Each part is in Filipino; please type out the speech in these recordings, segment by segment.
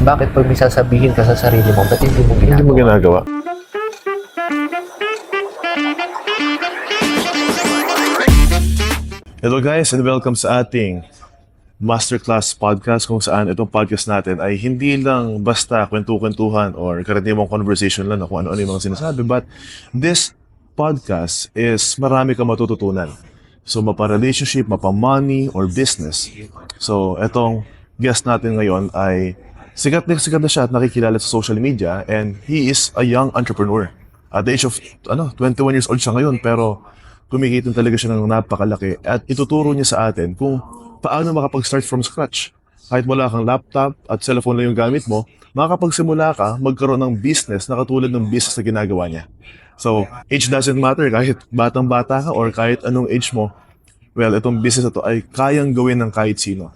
bakit pag may sasabihin ka sa sarili mo, ba't hindi mo ginagawa? Hindi mo ginagawa. Hello guys and welcome sa ating Masterclass Podcast kung saan itong podcast natin ay hindi lang basta kwentu-kwentuhan or karaniwang conversation lang na kung ano-ano yung mga sinasabi, but this podcast is marami kang matututunan. So mapa-relationship, mapa-money or business. So itong guest natin ngayon ay sikat na siya at nakikilala sa social media, and he is a young entrepreneur. At the age of 21 years old siya ngayon, pero kumikita talaga siya ng napakalaki at ituturo niya sa atin kung paano makapag-start from scratch. Kahit wala kang laptop at cellphone lang yung gamit mo, makakapagsimula ka magkaroon ng business na katulad ng business na ginagawa niya. So, age doesn't matter, kahit batang-bata ka or kahit anong age mo. Well, itong business na to ay kayang gawin ng kahit sino.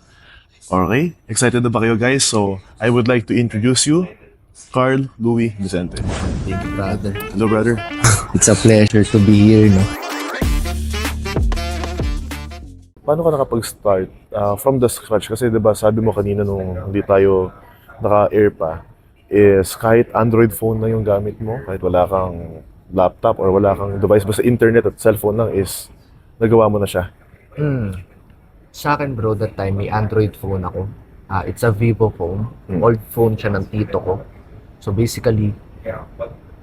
Okay? Excited na ba kayo guys? So, I would like to introduce you, Carl Louis Vicente. Thank you, brother. Hello, brother. It's a pleasure to be here, no? Paano ka nakapag-start from the scratch? Kasi diba sabi mo kanina nung hindi tayo naka-air pa, is kahit Android phone na yung gamit mo, kahit wala kang laptop or wala kang device, basta internet at cellphone lang is nagawa mo na siya. Sa akin, bro, that time may Android phone ako. It's a Vivo phone. Old phone siya ng tito ko. So basically,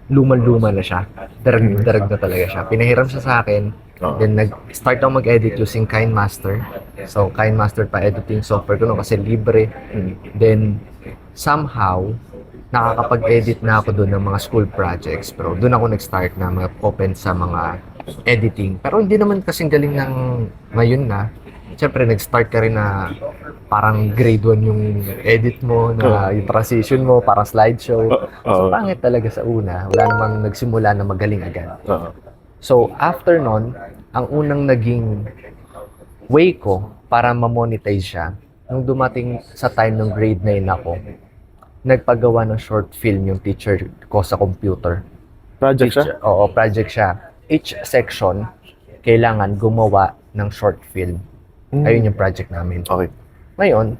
luma-luma na siya. Darag na talaga siya. Pinahiram siya sa akin. Then nag-start ako mag-edit using KineMaster. So KineMaster pa editing software ko no, kasi libre. Then somehow nakakapag-edit na ako doon ng mga school projects. Pero doon ako nag-start na mag-open sa mga editing. Pero hindi naman kasing galing ng ngayon na. Siyempre nag-start ka rin na parang grade 1 yung edit mo, na yung transition mo, parang slideshow. So pangit talaga sa una. Wala namang nagsimula na magaling agad. So, after nun, ang unang naging way ko para ma-monetize siya, nung dumating sa time ng grade 9 ako, nagpagawa ng short film yung teacher ko sa computer. Project siya? Oo, project siya. Each section, kailangan gumawa ng short film. Ayun yung project namin. Okay. Ngayon,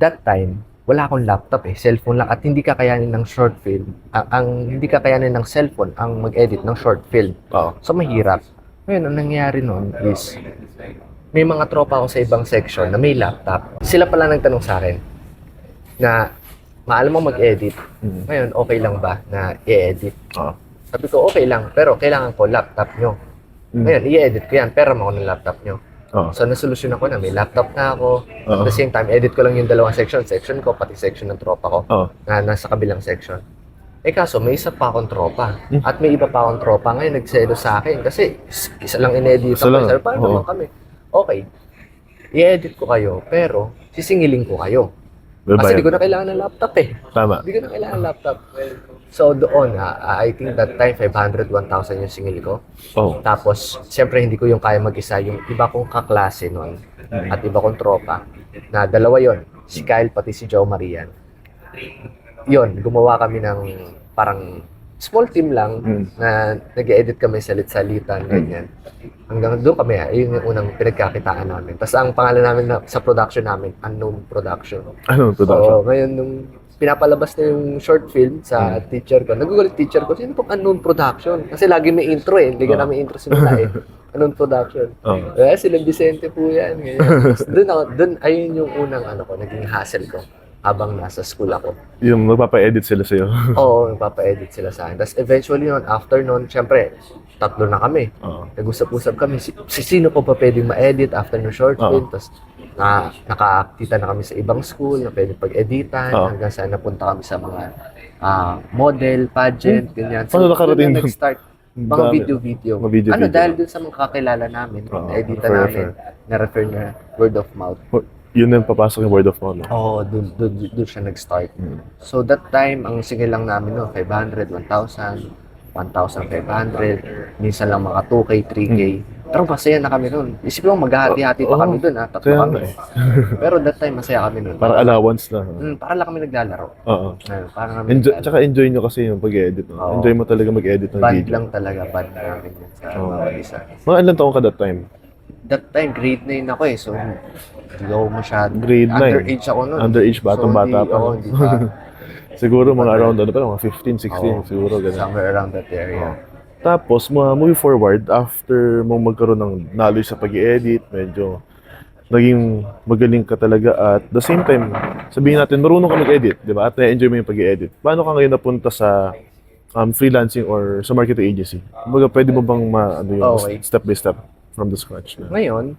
that time, wala akong laptop cellphone lang, at hindi kakayanin ng short film. Hindi kakayanin ng cellphone ang mag-edit ng short film. So mahirap. Ngayon, ang nangyayari nun is may mga tropa ako sa ibang section na may laptop. Sila pala nagtanong sa akin na maalam mo mag-edit. Ngayon, okay lang ba na i-edit? Sabi ko, okay lang, pero kailangan ko laptop nyo. Ngayon, i-edit ko yan, pera mo ako ng laptop nyo. So, nasolusyon ako na may laptop na ako. At the same time, edit ko lang yung dalawang section. Section ko, pati section ng tropa ko. Na nasa kabilang section. Kaso, may isa pa akong tropa. At may iba pa akong tropa. Ngayon, nagselo sa akin. Kasi, isa lang in-edit ako. Sabi, paano naman kami? Okay. I-edit ko kayo, pero sisingilin ko kayo. Kasi di ko na kailangan ng laptop Tama. Di ko na kailangan ng laptop. So doon, I think that time 500, 1,000 yung singil ko. Tapos, siyempre hindi ko yung kaya mag-isa. Yung iba kong kaklase noon at iba kong tropa, na dalawa yon, si Kyle pati si Joe Marian. Yon, gumawa kami ng parang small team lang na nag-edit kami salit-salitan, ganyan. Hanggang doon kami, yun yung unang pinagkakitaan namin. Tapos ang pangalan namin sa production namin, Unknown Production. Unknown Production. So, ngayon nung pinapalabas na yung short film sa teacher ko, nagugulat teacher ko, sino pong Unknown Production? Kasi lagi may intro hindi ka namin intro simula Unknown Production. Sila Vicente po yan. Doon, ayun yung unang naging hassle ko habang nasa school ako. Yung magpapa-edit sila sa'yo? Oo, magpapa-edit sila sa akin. Tapos eventually after nun, syempre, tatlo na kami. Nag-usap-usap kami, sino po pa pwedeng ma-edit after ng short film. Tapos nakakita na kami sa ibang school na pwedeng pag-editan, hanggang sa napunta kami sa mga model, pageant, ganyan. So, paano nakarating doon? Nag-start mga video-video. Dahil dun sa mga kakilala namin, na-editan namin, na-refer na word of mouth. Yun yung papasok yung word of mouth. Oo, doon siya nag-start. So that time, ang singil lang namin 500, 1,000, 1,500, minsan lang mga 2K, 3K. Pero masaya na kami noon. Isipin mo, maghahati-hati pa kami doon, tatlo kami. Pero that time, masaya kami noon. Para allowance na. Para lang kami naglalaro. Para kami Tsaka enjoy nyo kasi yung pag-edit. Enjoy mo talaga mag-edit ng band video. Lang talaga, band namin yun sa mga isa. Mga ilang taong ka that time? that time, grade 9 ako eh. So, hindi ako masyado. Grade 9? Underage ako nun. Underage, batang-bata pa. Oo, no? hindi pa. Siguro mga around ano pa, mga 15, 16, Oo, siguro ganun. somewhere around that area. Tapos, moving forward, after mo magkaroon ng knowledge sa pag-edit, medyo naging magaling ka talaga at the same time, sabihin natin, marunong ka mag-edit, di ba? At na-enjoy mo yung pag-edit. Paano ka ngayon napunta sa freelancing or sa marketing agency? Kumbaga, pwede mo bang ano yung Okay. step by step from the scratch? Na? Ngayon,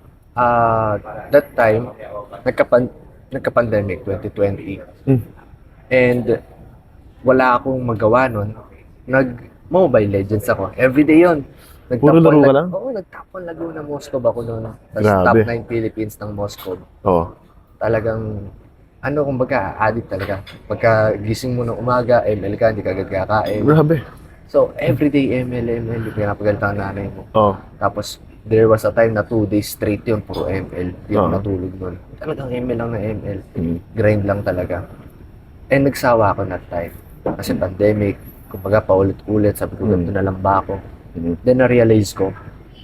that time, nagka-pandemic 2020. Mm. And wala akong magawa nun. Nag-Mobile Legends ako. Everyday yun. Puro laro ka lang? Oo, nag-Top 1 Laguna Moscow ako noon. Tapos Grabe. top 9 Philippines ng Moscow. Oo. Talagang, kumbaga, addict talaga. Pagka gising mo ng umaga, ML ka, hindi ka agad kakain. Grabe. So, everyday ML, yung pinapagalitan ng nanay mo. Oo. Tapos, there was a time na 2 days straight yun, puro ML. Hindi ako Oo. natulog nun. Talagang ML lang na ML. Mm. Grind lang talaga. And nagsawa ako that time. Kasi pandemic, kumbaga paulit-ulit, sabi ko, ganito na lang ba ako? Then na-realize ko,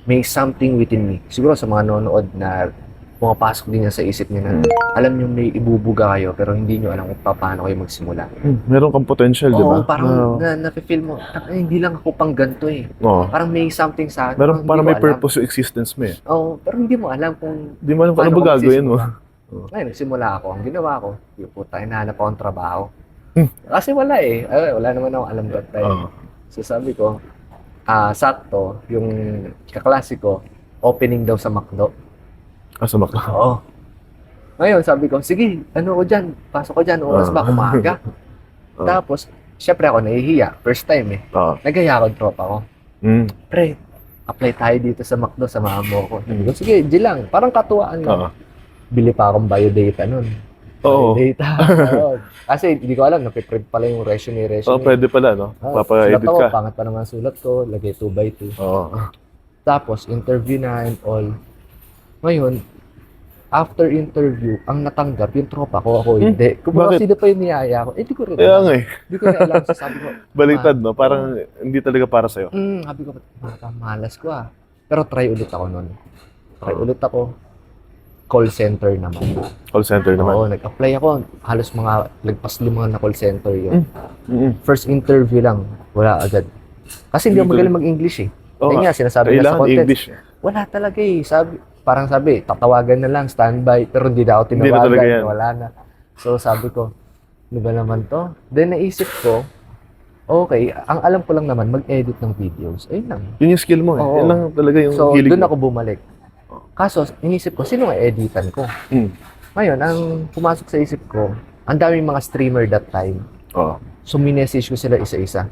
may something within me. Siguro sa mga nanonood na pumapasok din yan sa isip niyo na alam niyo may ibubuga kayo pero hindi niyo alam kung paano kayo magsimula. Meron kang potential, di ba? Oo, parang na-feel mo, hindi lang ako pang ganito eh. Oo. Parang may something sa akin. Meron, hindi parang ko may alam. purpose yung existence mo eh. Oo, pero hindi mo alam kung Di mo alam kung ano paano ba ka gagawin mo. magsisimula. Ngayon, nagsimula ako. Ang ginawa ko, yung puta, hinahanap akong trabaho. Kasi wala eh. Wala naman akong alam that time. Oo. So sabi ko, sakto, yung kaklase ko, opening daw sa McDo. Sumak na. Oo. Ngayon, sabi ko, sige, ano ko dyan? Pasok ko dyan, oras ba? Umaga. Tapos, syempre ako nahihiya. First time eh. Oo. Nagaya ako, tropa ko. Mm. Pre, apply tayo dito sa McDo, samahan mo ko. Sabi ko, sige, di lang. Parang katuwaan lang. Oo. Bili pa akong biodata nun. Oo. Biodata. Oo. Kasi hindi ko alam, napiprint pala yung resume. Oo, pwede pala, no? Papa-edit Sulat ako, ka. pangat pa naman sulat ko, lagay 2x2. Oo. Tapos, interview na and all. Ngayon, after interview, ang natanggap yung tropa ko, ako hindi. Kung Bakit? sino pa yung niyaya ko, hindi ko rin Kaya alam. nga eh. Hindi ko rin alam. So, sabi ko, Baliktad, no? Parang hindi talaga para sa'yo. sabi ko, malas ko ah. Pero try ulit ako nun. Try ulit ako. Call center naman. Call center naman. Oo, nag-apply ako. Halos mga lagpas 5 na call center yun. Mm-mm. First interview lang, wala agad. Kasi hindi ako magaling mag-English eh. Oo Kaya nga, sinasabi na sa Kailangan content, English. wala talaga eh. Parang sabi, tatawagan na lang, standby. Pero hindi na ako Hindi na talaga yan. tinawagan, wala na. So sabi ko, ano ba naman to? Then naisip ko, okay, ang alam ko lang naman, mag-edit ng videos. Ayun lang. Yun yung skill mo eh. Oo. Yun lang talaga yung So hilig doon mo. ako bumalik. Kaso, inisip ko, sino nga editan ko? Mm. Ngayon, ang pumasok sa isip ko, ang daming mga streamer that time. Oo. So, minessage ko sila isa-isa.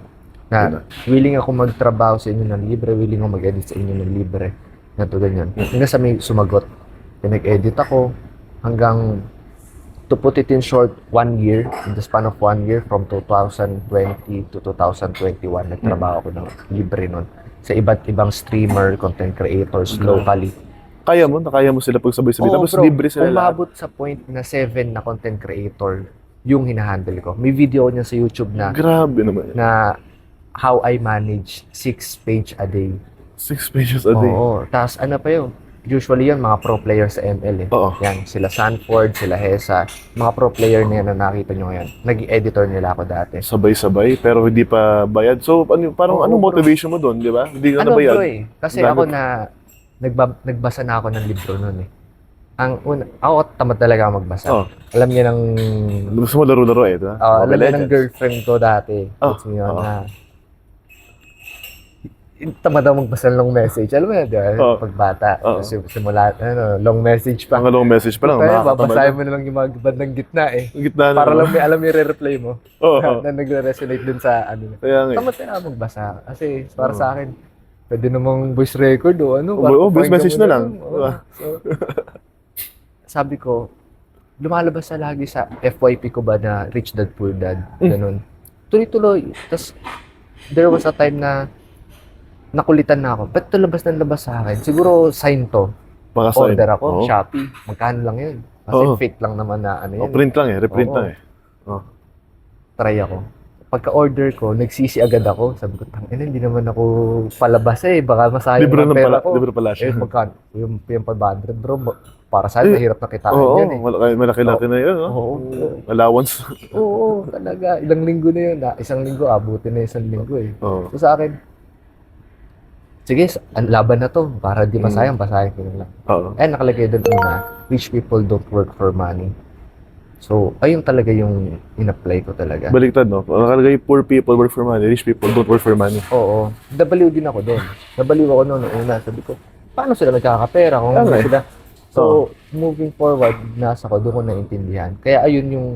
Yun Na, willing ako magtrabaho sa inyo ng libre, willing ako mag-edit sa inyo ng libre. Ganito, ganyan. Hanggang sa may sumagot. Pinag-edit ako hanggang, to put it in short, 1 year, in the span of 1 year, from 2020 to 2021, nagtrabaho ako ng libre nun. Sa iba't ibang streamer, content creators, locally. Kaya mo sila pagsabay-sabay. Oo, Tapos bro, libre sila lahat. umabot sa point na 7 na content creator yung hinahandle ko. May video niya sa YouTube Grabe naman. na how I manage 6 page a day. 6 pages a day. Oo. Tapos ano pa yun? Usually yun, mga pro player sa ML eh. Oo. Yan, sila Sanford, sila Hesa. Mga pro player na yan na nakita nyo ngayon. Nag-editor nila ako dati. Sabay-sabay, pero hindi pa bayad. So, parang Oo, anong bro. motivation mo doon, di ba? Hindi ka Ano nabayad. bro eh? Kasi Dami- ako nagbasa na ako ng libro nun eh. Ako tamad talaga ako magbasa. Oo. Alam niya ng Gusto mo laro-laro eh, di ba? alam Mobile niya ng Legends. girlfriend ko dati. Oh, Gets mo yun oo. na tamad ako magbasa ng long message. Alam mo yun, di ba? Oo. Pagbata. Oo. Kasi simula, long message pa. Ang long message pa lang, Kaya nakakatamad. babasahin mo na lang yung mga bandang gitna eh. Ang gitna na. Para lang may alam yung re-reply mo. Oo, na, oo. na nagre-resonate dun sa ano. Kaya nga eh. Tamad na ako magbasa. Kasi para sa akin, pwede namang voice record o ano. Voice message na lang. Oo. Diba? So, sabi ko, lumalabas na lagi sa FYP ko ba na Rich Dad Poor Dad. Ganun. Tuloy-tuloy. Tapos, there was a time na nakulitan na ako. Ba't ito labas ng labas sa akin? Siguro sign to. Baka sign. Order ako, Oo. Shopee. Magkano lang yun? Kasi Oo. fake lang naman na ano Oh, yun. print lang eh, reprint Oo. lang eh. Oh. Try ako. pagka-order ko, nagsisi agad ako. Sabi ko, tangina, hindi naman ako palabas baka masayang Libre ang lang pera pala, ko. libre pala siya. Magkano? Yung 500 bro, para sa akin, mahirap na kitaan Oo, yan malaki-laki na yun, no? Oo. Allowance. Oo, talaga. Ilang linggo na yun. Isang linggo, abutin na isang linggo Oo. So sa akin, sige, ang laban na to. Para di masayang, basahin ko lang. Oo. Nakalagay doon na, rich people don't work for money. So, ayun talaga yung in-apply ko talaga. Baliktad, no? Nakalagay, poor people work for money, rich people don't work for money. Oo. Nabaliw din ako doon. Nabaliw ako noon una. Sabi ko, paano sila nagkakapera kung hindi sila? So, moving forward, nasa ko, doon ko naintindihan. Kaya ayun yung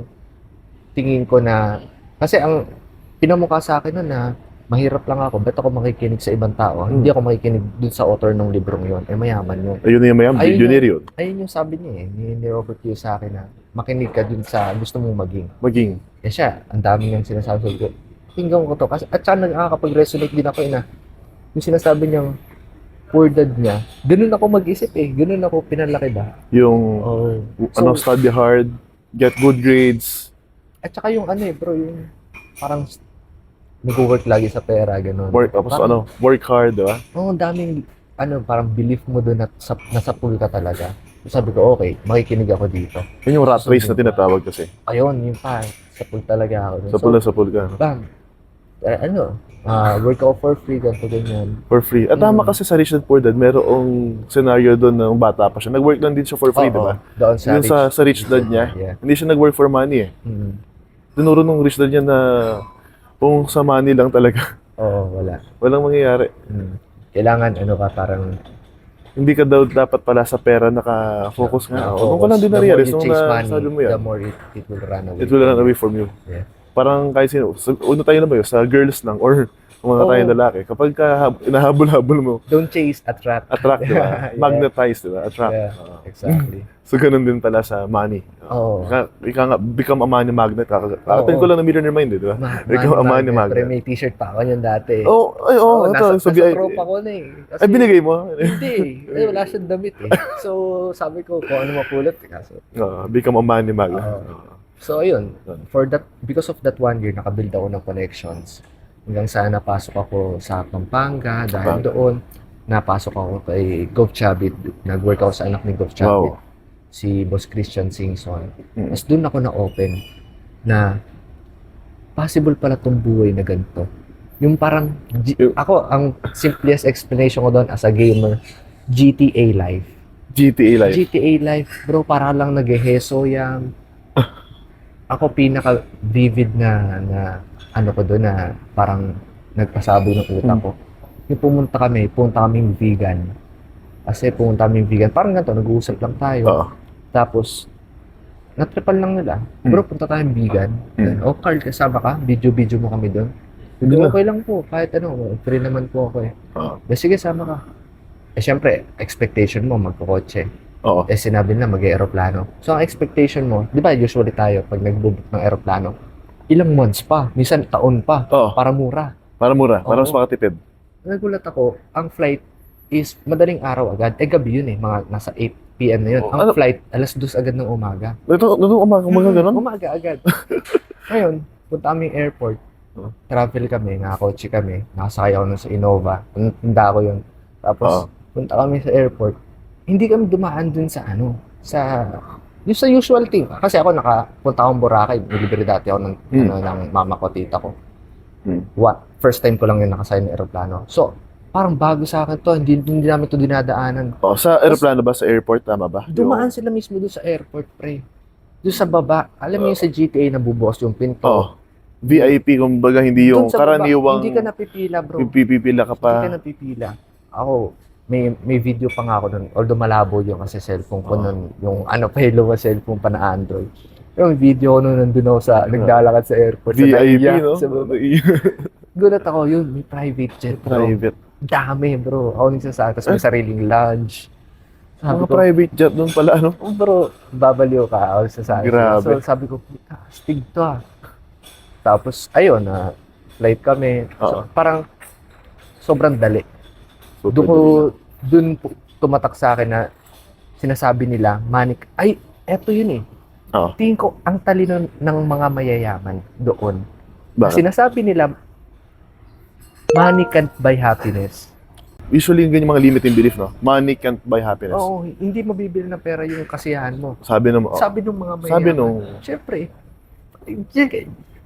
tingin ko na, kasi ang pinamukha sa akin noon na, mahirap lang ako, ba't ako makikinig sa ibang tao? Hindi ako makikinig dun sa author ng librong yon. Mayaman yun. Ayun na yung mayam, billionaire yun. Ayun yung sabi niya ni Robert Q sa akin na, makinig ka dun sa gusto mong maging. Maging. Siya, ang dami niyang sinasabi ko. Tingnan ko to. Kasi, at saka nakakapag-resonate din ako yung sinasabi niyang poor dad niya. Ganun ako mag-isip Ganun ako pinalaki ba? Yung, study hard, get good grades. At saka yung bro, yung parang nag-work lagi sa pera, ganun. Work hard, di ba? Oo, daming, parang belief mo doon na nasa pool ka talaga. So, sabi ko, okay, makikinig ako dito. Yun yung rat race na tinatawag kasi. Ayun, yun pa. Sa pool talaga ako. Sa pool ka. Bang, work ako for free, ganito, ganyan. For free. At tama kasi sa Rich Dad Poor Dad, merong scenario doon ng bata pa siya. Nag-work lang din siya for free, di ba? Doon sa Rich Dad niya, hindi siya nag-work for money Tinuro nung Rich Dad niya na kung sa money lang talaga. Oo, wala. Walang mangyayari. Kailangan, parang hindi ka daw dapat pala sa pera naka-focus nga. Doon ko lang din na-realize nung nasabi mo yan. The more it will run away. It will run away from you. Yeah. Parang kahit sino, uno tayo na ba yun? Sa girls lang or mga tayong lalaki. Kapag inahabol-habol mo, don't chase, attract. Attract, diba? Magnetize, diba? Attract. Yeah, exactly. So, ganun din pala sa money. Ika nga, become a money magnet. Kakatin ko lang ng Millionaire Mind, diba? Become a money magnet. Pero may t-shirt pa ako yun dati. Ito. Nasa tropa ko na Kasi, ay, binigay mo? Hindi. Wala siyang damit So, sabi ko, kung ano mapulot. Become a money magnet. So, ayun. Because of that 1 year, nakabuild ako ng connections. Hanggang sa napasok ako sa Pampanga. Dahil doon, napasok ako kay Gov Chavit. Nag-work ako sa anak ni Gov Chavit. Si Boss Christian Singson. Tapos doon ako na-open na possible pala tong buhay na ganito. Yung parang, ako, ang simplest explanation ko doon as a gamer, GTA life. GTA life, bro, para lang nag-heso yan. Ako pinaka-vivid na ko doon na parang nagpasaboy ng utak ko. Yung pumunta kaming vegan. Kasi pumunta kaming vegan, parang ganito, nag-uusap lang tayo. Tapos, natripan lang nila. Bro, punta tayong vegan. Carl, kasama ka? Video mo kami doon. Okay lang po, kahit free naman po ako sige, sama ka. Siyempre, expectation mo, magkakotse. Sinabi na mag-aeroplano. So, ang expectation mo, di ba usually tayo, pag nag-book ng aeroplano, ilang months pa, minsan taon pa, para mura. Para mas makatipid. Nagulat ako, ang flight is madaling araw agad. Gabi yun mga nasa 8 p.m. na yun. Ang flight, alas 2 agad ng umaga. Umaga ganun? Umaga agad. Ngayon, punta kami airport. Travel kami, nakakotse kami. Nakasakay ako sa Innova. Tanda ko yun. Tapos, punta kami sa airport. Hindi kami dumaan dun sa yung sa usual thing. Kasi ako nakapunta akong Boracay. Nilibre dati ako ng mama ko, tita ko. First time ko lang yung nakasakay ng aeroplano. So, parang bago sa akin to. Hindi namin to dinadaanan. Sa aeroplano ba? Sa airport? Tama ba? Dumaan sila mismo doon sa airport, pre. Doon sa baba. Alam mo yung sa GTA na bubukas yung pinto. VIP, kumbaga hindi yung karaniwang... Hindi ka napipila, bro. Pipila ka pa. Hindi ka napipila. Ako, may video pa nga ako nun. Although malabo yun kasi cellphone ko nun. Yung lumang cellphone pa na Android. Yung video ko nun, nandun ako naglalakad sa airport. VIP, no? Gulat ako, yun, may private jet, bro. Private. Dami, bro. Ako nagsasaka, tapos may sariling lounge. Mga private jet doon pala, no? Bro, babaliw ka. Ako nagsasaka. Grabe. So, sabi ko, stig to Tapos, ayun, flight kami. So, parang, sobrang dali. Doon tumatak sa akin na sinasabi nila, eto yun Tingin ko, ang talino ng mga mayayaman doon. Bakit? Sinasabi nila, money can't buy happiness. Usually, yung ganyan mga limiting belief, no? Money can't buy happiness. Oo, hindi mabibili ng pera yung kasiyahan mo. Sabi ng, Sabi ng mga mayayaman. sabi nung, Siyempre,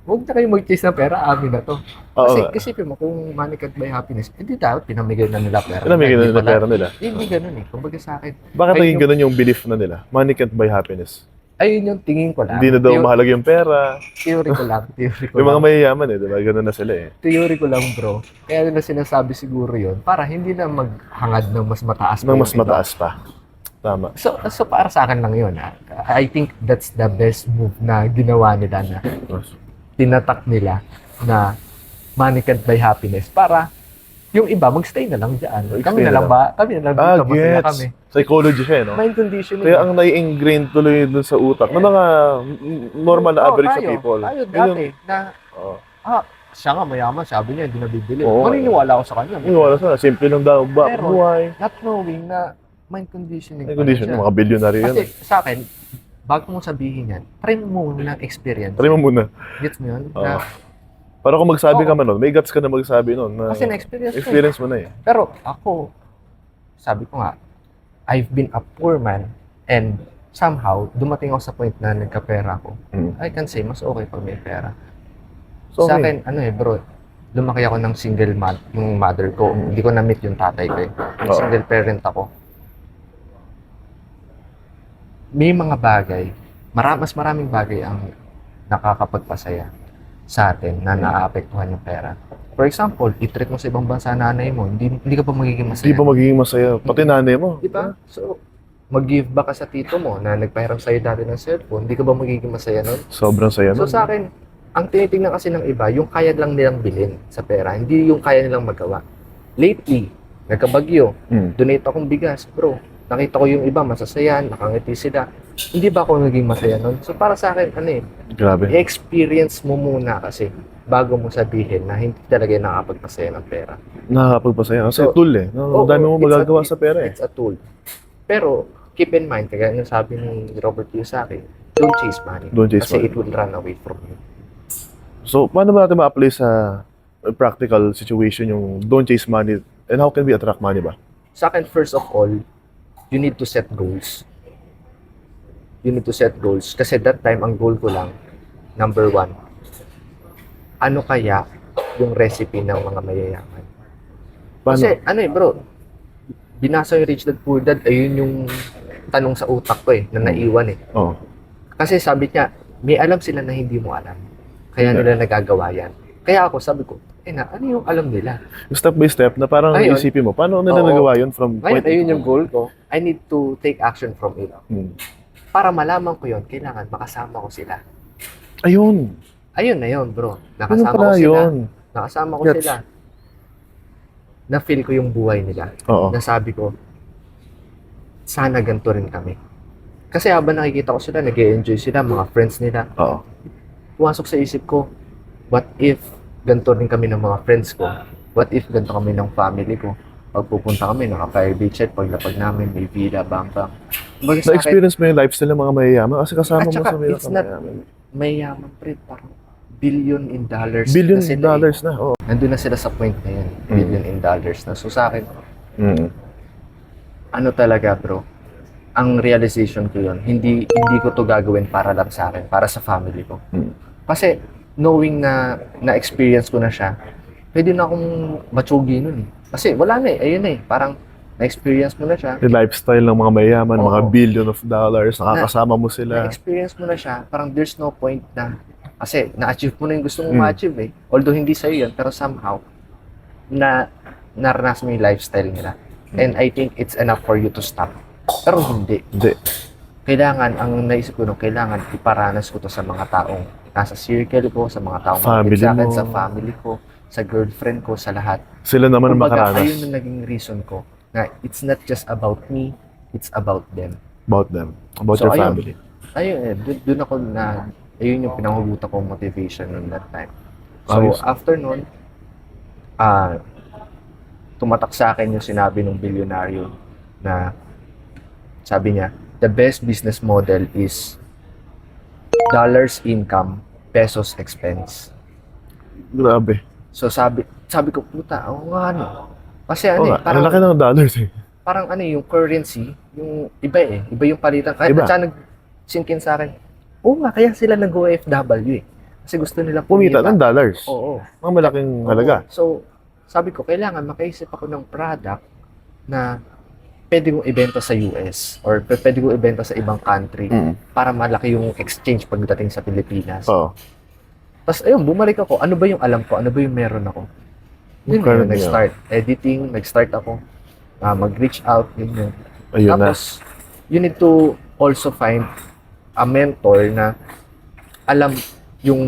huwag na kayo mag-chase ng pera, amin na to. oo, Kasi isipin mo, kung money can't buy happiness, hindi dapat pinamigay na nila pera. pinamigay na Hindi nila pala. pera nila. Hindi ganun eh. Kumbaga sa akin, Bakit ayun naging ganun yung belief na nila? Money can't buy happiness. ayun yung tingin ko lang. Hindi na daw mahalaga yung pera. Theory ko lang. Theory ko Yung mga lang. mayayaman eh, diba? Ganun na sila eh. Theory ko lang, bro. Kaya nila sinasabi siguro yun para hindi na maghangad ng mas mataas. pa Nang yung mas iba. mataas pa. Tama. So para sa akin lang yun. I think that's the best move na ginawa nila na tinatak nila na money can't buy happiness para yung iba magstay na lang dyan. Kami na lang ba? Kami na lang dito, masaya kami. Psychology siya eh, no? Mind conditioning. Kaya ang nai-ingrain tuloy dun sa utak ng mga normal na average na tayo, people. Tayo Yun dati na, Oo. siya nga mayaman, sabi niya, hindi nabibili. Oo. Maniniwala ako sa kanya. Wala sa simple lang daw ba Pero, buhay. Not knowing na mind conditioning. May pala condition, siya. mga bilyonaryo yun. Kasi sa akin, bago mo sabihin yan, try mo muna ng experience. Try mo muna. Gets mo yun? Oo. Na, Para kung magsabi ka Oo. man nun, may guts ka na magsabi nun. Na kasi na-experience ko. experience mo na eh. Pero ako, sabi ko nga, I've been a poor man and somehow, dumating ako sa point na nagkapera ko. Mm. I can say, mas okay pag may pera. So, Sa okay. akin, bro, lumaki ako ng single yung mother ko. Hindi ko na-meet yung tatay ko eh. Oo. Single parent ako. May mga bagay, mas maraming bagay ang nakakapagpasaya sa atin na naaapektuhan yung pera. For example, i-treat mo sa ibang bansa nanay mo, hindi ka pa magiging masaya. Hindi pa magiging masaya. Pati nanay mo. Di ba? So, mag-give back ka sa tito mo na nagpahiram sa'yo dati ng cellphone, hindi ka ba magiging masaya nun? Sobrang saya So nun. sa akin, ang tinitingnan kasi ng iba, yung kaya lang nilang bilhin sa pera, hindi yung kaya nilang magawa. Lately, nagkabagyo, donate akong bigas, bro. Nakita ko yung iba, masasaya, nakangiti sila. Hindi ba ako naging masaya nun? So para sa akin, Grabe. i-experience mo muna kasi bago mo sabihin na hindi talaga yung nakakapagpasaya ng pera. Nakakapagpasaya. Kasi So, tool eh. No? Ang dami mo magagawa sa pera eh. It's a tool. Pero, keep in mind, kaya yung sabi ni Robert Kiyosaki, don't chase money. Don't chase kasi money. it will run away from you. So, paano ba natin ma-apply sa practical situation yung don't chase money and how can we attract money ba? Sa akin, first of all, you need to set goals. You need to set goals. Kasi that time, ang goal ko lang, number one, ano kaya yung recipe ng mga mayayaman? Paano? Kasi, bro, binasa yung Rich Dad Poor Dad, ayun yung tanong sa utak ko na naiwan Oh. Kasi sabi niya, may alam sila na hindi mo alam. Kaya nila nagagawa yan. Kaya ako, sabi ko, ano yung alam nila? Step by step na parang Ayun. isipin mo, paano nila Oo. nagawa yun from Ngayon, point A ayun to yung goal ko. I need to take action from it. Para malaman ko yun, kailangan makasama ko sila. Ayun. Ayun na yun, bro. Ano Nakasama ko pala sila. yun? Nakasama ko Gets. sila. Na-feel ko yung buhay nila. Oo. Nasabi ko, sana ganito rin kami. Kasi habang nakikita ko sila, nag-enjoy sila, mga friends nila. Oo. Pumasok sa isip ko, what if ganito rin kami ng mga friends ko? What if ganito kami ng family ko? Pag pupunta kami, naka-private jet, paglapag namin, may villa, bang-bang. Kumbaga sa akin, Na-experience mo yung lifestyle ng mga mayayaman kasi kasama At mo saka, sa mga it's not- mayayaman. mayaman pre, parang billion in dollars Billion na sila dollars na. Oo. Nandun na sila sa point na yun, billion in dollars na. So sa akin, ano talaga bro, ang realization ko yun, hindi ko to gagawin para lang sa akin, para sa family ko. Kasi knowing na na-experience ko na siya, pwede na akong matsugi nun eh. Kasi wala na eh, ayun eh, parang na-experience mo na siya, Yung lifestyle ng mga mayayaman, Oo. mga billion of dollars, nakakasama mo sila. na-experience mo na siya, parang there's no point na, kasi na-achieve mo na yung gusto mong ma-achieve eh. Although hindi sa'yo yun, pero somehow, naranasan mo yung lifestyle nila. And I think it's enough for you to stop. Pero hindi. Hindi. Kailangan, ang naisip ko nung kailangan iparanas ko to sa mga taong nasa circle ko, sa mga taong Family malapit sa akin, mo. sa family ko, sa girlfriend ko, sa lahat. Sila naman ang Kumbaga, makaranas ayun ang naging reason ko na it's not just about me, it's about them. about them, about So, your ayun. family. Ayun doon ako ayun yung pinangugutan kong motivation in that time. So, Ayos. after nun, tumatak sa akin yung sinabi ng bilyonaryo na sabi niya, the best business model is dollars income, pesos expense. Grabe. So sabi ko, puta, oo nga ano. Kasi Oo ano nga, ang laki ng dollars eh. parang ano yung currency, yung iba eh. Iba yung palitan. Kaya Iba. at saka nag-sink in sa akin. Oo nga, kaya sila nag-OFW eh. Kasi gusto nila Pumita ng dollars. Oo. Mga malaking halaga. Oo. So, sabi ko, kailangan makaisip ako ng product na pwede kong ibenta sa US or pwede kong ibenta sa ibang country para malaki yung exchange pagdating sa Pilipinas. Oo. Tapos, ayun, bumalik ako. Ano ba yung alam ko? Ano ba yung meron ako? Yun Current yun, nag-start. Editing, nag-start ako. Mag-reach out, yun. Ayun na. Tapos, you need to also find a mentor na alam yung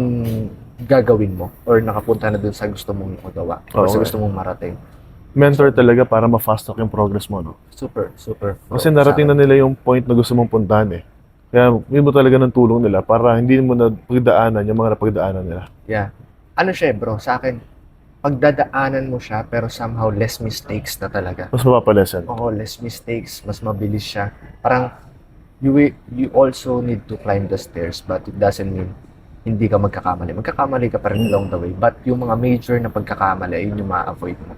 gagawin mo or nakapunta na dun sa gusto mong magawa or sa Oo. gusto mong marating. Mentor talaga para ma-fast track yung progress mo, no? Super. Kasi narating na nila yung point na gusto mong puntahan eh. Kaya yun mo talaga ng tulong nila para hindi mo na pagdaanan yung mga napagdaanan nila. Yeah. Ano siya bro, sa akin, pagdadaanan mo siya pero somehow less mistakes na talaga. Mas mapapalesan. Oo, less mistakes, mas mabilis siya. Parang, you also need to climb the stairs but it doesn't mean hindi ka magkakamali. Magkakamali ka pa rin along the way. But yung mga major na pagkakamali, yun yung ma-avoid mo.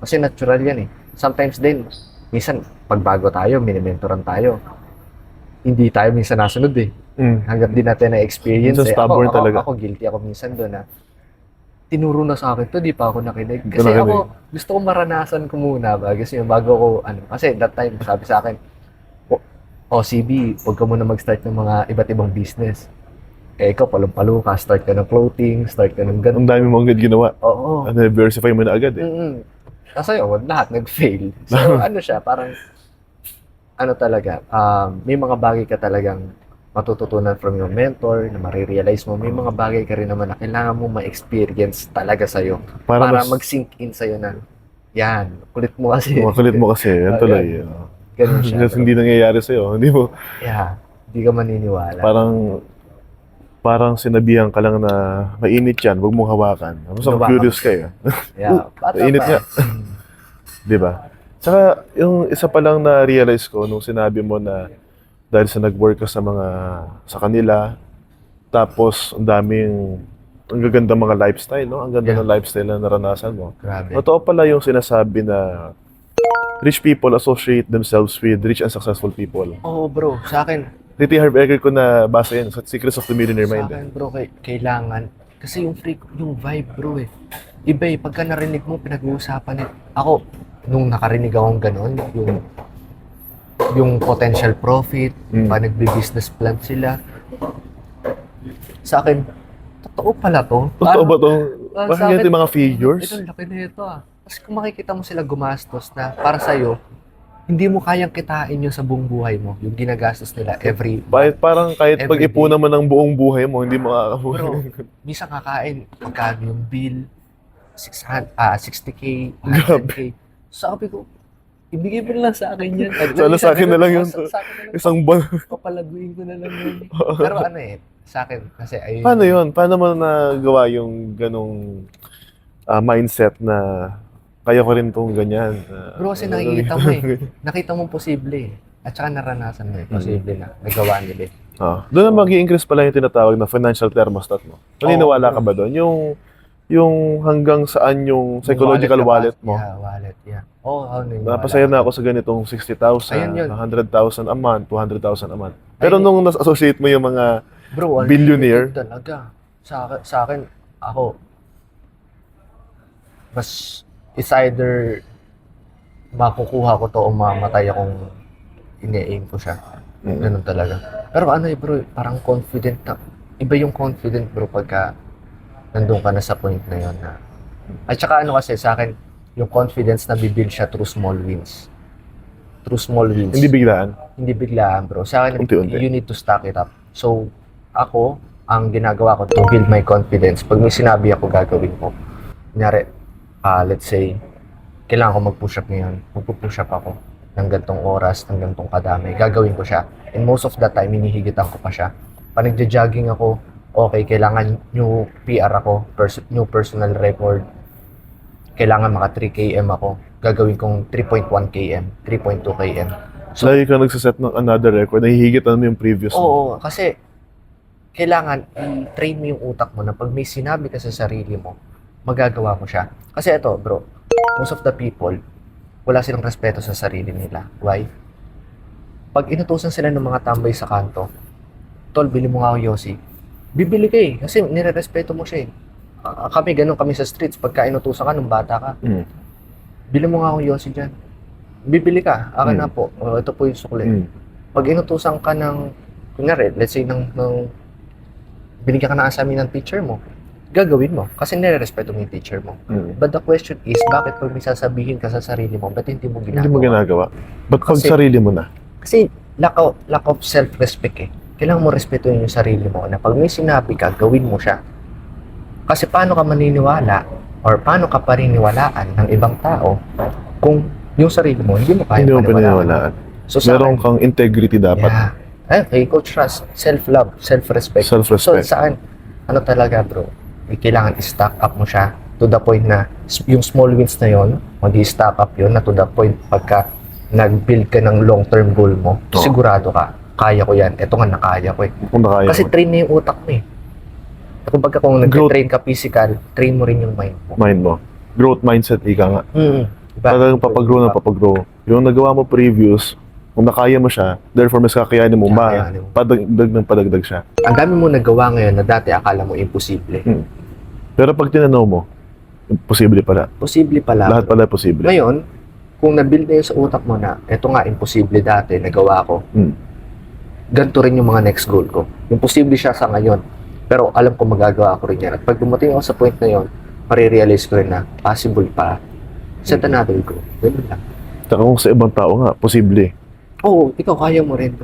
Kasi natural yan eh. Sometimes din, minsan, pagbago tayo, minimentoran tayo. Hindi tayo minsan nasunod eh. Hanggang din natin na-experience Minsan eh. stubborn talaga. Ako guilty ako minsan doon na tinuro na sa akin to, di pa ako nakinig. Kasi nakinig. ako, gusto ko maranasan ko muna ba? Kasi bago ko, kasi that time, sabi sa akin, CB, huwag ka muna mag-start ng mga iba't ibang business. Eh, ikaw, palong-palo ka, start ka ng clothing, start ka ng ganun. Ang dami mong agad ginawa. Oo. Diversify mo na agad eh. Kasi lahat nag-fail. So, ano siya, parang, ano talaga, may mga bagay ka talagang matututunan from your mentor, na marirealize mo, may mga bagay ka rin naman na kailangan mo ma-experience talaga sa'yo. Para mag-sink in sa'yo na, yan, kulit mo kasi. Makulit mo kasi, yan tuloy. Ganun siya. Kasi hindi nangyayari sa'yo. Hindi mo, Yeah, hindi ka maniniwala. parang sinabihan ka lang na mainit yan, huwag mong hawakan. Mas Hawakan. curious ka eh. Yeah, bata Mainit pa. nga. Di ba? Saka, yung isa pa lang na realize ko nung sinabi mo na dahil sa nag-work ka sa kanila, tapos ang gaganda mga lifestyle, no? Ang ganda Yeah. ng lifestyle na naranasan mo. Grabe. Totoo pala yung sinasabi na rich people associate themselves with rich and successful people. Oo bro, sa akin, T.T. Harv Eker ko na basa yun sa Secrets of the Millionaire sa Mind. akin bro, kailangan, kasi yung yung vibe bro eh. Iba eh, pagka narinig mo, pinag-uusapan eh. Ako, nung nakarinig akong ganun, yung potential profit, pa nagbe-business plan sila. Sa akin, totoo pala to. Totoo ba itong, Sa bakit akin, yung mga figures? Ito, laki na ito ah. Kasi kung makikita mo sila gumastos na para sa'yo, hindi mo kayang kitain yun sa buong buhay mo. Yung ginagastos nila every Parang kahit Every pag-ipunan mo ng buong buhay mo, hindi Bro, makakabuhay. minsan kakain, magkano yung bill, 60K, Grabe. 100K. Sabi ko, ibigay mo na lang sa akin yan. Sana sa akin na lang yun. Sa akin na lang. Isang buwan. Papalaguin ko na lang yun. Pero ano eh, sa akin, kasi ayun. Paano yun? Paano mo nagawa yung ganong mindset na kaya ko rin tong ganyan? Bro, kasi nakikita mo eh. Nakita mo posible eh. At saka naranasan mo eh. Posible na. Nagawa nila eh. Doon na mag-i-increase pala yung tinatawag na financial thermostat mo. Naniniwala ka ba doon? Yung hanggang saan yung psychological wallet mo. Yeah, wallet, yeah. Napasaya na ako sa ganitong 60,000, Ayun yun. 100,000 a month, 200,000 a month. Pero nung nas-associate mo yung mga Bro, billionaire, talaga. Sa akin, ako, mas it's either makukuha ko to o mamatay akong ini-aim ko siya. Ganun talaga. Pero ano bro, parang confident na. Iba yung confident bro pagka nandun ka na sa point na yun na. At saka ano kasi sa akin, yung confidence na bibuild siya through small wins. Through small wins. hindi biglaan. Hindi biglaan bro. Sa akin, Unti-unti. you need to stack it up. So, ako, ang ginagawa ko to build my confidence. Pag may sinabi ako, gagawin ko. Kunyari, let's say, kailangan ko mag-push up ngayon. Magpo-push up ako ng gantong oras, ng gantong kadami. Gagawin ko siya. And most of the time, hinihigitan ko pa siya. Pag nagja-jogging ako, okay, kailangan new PR ako, new personal record. Kailangan maka 3 km ako. Gagawin kong 3.1 km, 3.2 km. So, lagi ka nagsaset ng another record, nahihigitan mo yung previous mo. Oo, kasi kailangan i-train mo yung utak mo na pag may sinabi ka sa sarili mo, magagawa mo siya. Kasi ito, bro, most of the people, wala silang respeto sa sarili nila. Why? Pag inutusan sila ng mga tambay sa kanto, tol, bili mo nga ako Yossi. Bibili ka eh, kasi nire-respeto mo siya eh. Kami, ganun kami sa streets. Pagka inutusan ka nung bata ka, bili mo nga ako Yossi dyan. Bibili ka, akin na po. O, ito po yung sukli. Pag inutusan ka ng, kunyari, let's say, binigyan ka ng assignment ng teacher mo, gagawin mo. Kasi nire-respeto mo yung teacher mo. But the question is, bakit pag may sasabihin ka sa sarili mo, ba't hindi mo ginagawa? Hindi mo ginagawa. Ba't pag Kasi- sarili mo na? Kasi lack of self-respect eh. Kailangan mo respetuhin yung sarili mo na pag may sinabi ka, gawin mo siya. Kasi paano ka maniniwala or paano ka pariniwalaan ng ibang tao kung yung sarili mo hindi mo kaya Hindi mo paniwalaan. pinaniwalaan. So sa Meron akin, kang integrity dapat. yeah. Okay, Coach Russ, self-love, self-respect. Self-respect. So saan, ano talaga bro, kailangan i-stack up mo siya to the point na yung small wins na yon, mag-i-stack up yun na to the point pagka nag-build ka ng long-term goal mo, Oo. sigurado ka, kaya ko yan, eto nga nakaya ko eh. Kung nakaya Kasi mo. train na yung utak mo eh. Kumbaga kung nag-train ka physical, train mo rin yung mind mo. Mind mo. Growth mindset, ika nga. Diba? Talagang papagrow na papagrow. Yung nagawa mo previous, kung nakaya mo siya, therefore mas kakayanin mo, Kakayanin mo. padagdag ng padagdag siya. Ang dami mo nagawa ngayon na dati akala mo imposible. Pero pag tinanaw mo, posible pala. Posible pala. Lahat pala posible. Ngayon, kung na-build na yun sa utak mo na, eto nga, imposible dati, nagawa ko, ganito rin yung mga next goal ko. Imposible siya sa ngayon, pero alam ko magagawa ko rin yan. At pag dumating ako sa point na yun, marirealize ko rin na possible pa. Set another goal. Ganun lang. Tsaka kung sa ibang tao nga, posible. Oo, ikaw kaya mo rin.